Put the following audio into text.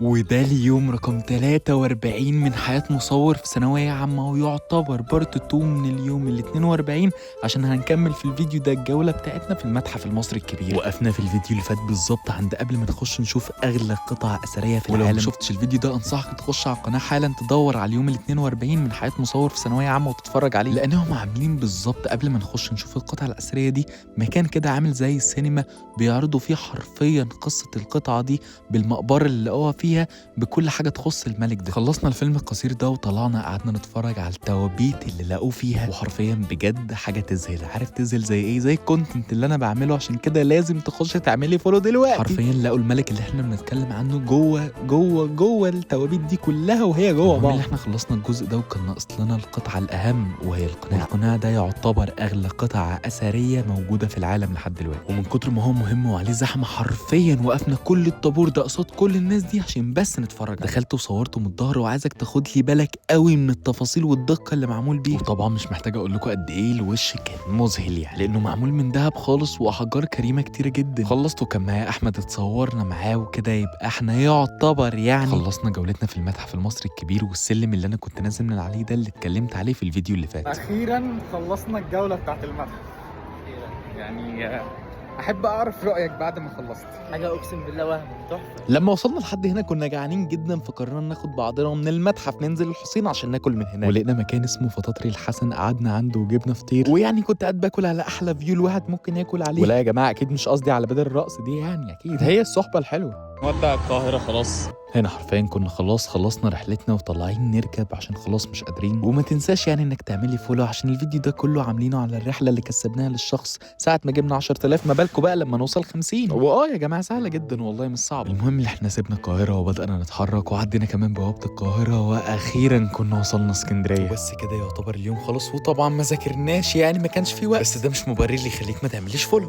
وده اليوم رقم 43 من حياة مصور في ثانوية عامة، ويعتبر بارت 2 من اليوم ال 42 عشان هنكمل في الفيديو ده الجولة بتاعتنا في المتحف المصري الكبير. وقفنا في الفيديو اللي فات بالظبط عند قبل ما نخش نشوف أغلى قطع أثرية في العالم. ولو ما شفتش الفيديو ده أنصحك تخش على القناة حالا تدور على اليوم ال 42 من حياة مصور في ثانوية عامة وتتفرج عليه، لأنهم عاملين بالظبط قبل ما نخش نشوف القطع الأثرية دي مكان كده عامل زي السينما بيعرضوا فيه حرفيا قصة القطعة دي بالمقبرة اللي لقوها فيها بكل حاجه تخص الملك ده. خلصنا الفيلم القصير ده وطلعنا قعدنا نتفرج على التوابيت اللي لقوه فيها، وحرفيا بجد حاجه تذهل. عارف تذهل زي ايه؟ زي الكونتنت اللي انا بعمله، عشان كده لازم تخش تعملي فولو دلوقتي. حرفيا لقوا الملك اللي احنا بنتكلم عنه جوه التوابيت دي كلها وهي جوه بعض. احنا خلصنا الجزء ده وكان ناقص لنا القطعه الاهم وهي القناع. القناع ده يعتبر اغلى قطعه اثريه موجوده في العالم لحد دلوقتي، ومن كتر ما هو مهم وعليه زحمه حرفيا وقفنا كل الطابور ده قصاد كل الناس دي عشان بس نتفرج. دخلت وصورته من الظهر، وعايزك تاخد لي بالك قوي من التفاصيل والدقه اللي معمول بيه. وطبعا مش محتاج اقول لكم قد ايه الوش كان مذهل يعني، لانه معمول من دهب خالص واحجار كريمه كتيره جدا. خلصت وكان معايا احمد اتصورنا معاه وكده، يبقى احنا يعتبر يعني خلصنا جولتنا في المتحف المصري الكبير والسلم اللي انا كنت نازل من عليه ده اللي اتكلمت عليه في الفيديو اللي فات. اخيرا خلصنا الجوله بتاعت المتحف. يعني احب اعرف رايك بعد ما خلصت. حاجه اقسم بالله وهم تحفه. لما وصلنا لحد هنا كنا جعانين جدا، فقررنا ناخد بعضنا من المتحف ننزل الحسين عشان ناكل من هناك، ولقينا مكان اسمه فطاطري الحسن قعدنا عنده وجبنا فطير. ويعني كنت قاعد باكل على احلى فيو الواحد ممكن ياكل عليه. ولا يا جماعه اكيد مش قصدي على بدل الرقص دي، يعني اكيد هي الصحبه الحلوه. ودع القاهره خلاص. هنا حرفيا كنا خلصنا رحلتنا وطالعين نركب عشان خلاص مش قادرين. وما تنساش يعني انك تعملي فولو عشان الفيديو ده كله عاملينه على الرحله اللي كسبناها للشخص ساعه ما جبنا 10,000، ما بالكم بقى لما نوصل 50. يا جماعه سهله جدا والله مش صعب. المهم اللي احنا سيبنا القاهره وبدانا نتحرك وعدينا كمان بوابه القاهره، واخيرا كنا وصلنا اسكندريه. بس كده يعتبر اليوم خلص، وطبعا ما ذاكرناش يعني ما كانش في وقت، بس ده مش مبرر لي يخليك ما تعمليش فولو.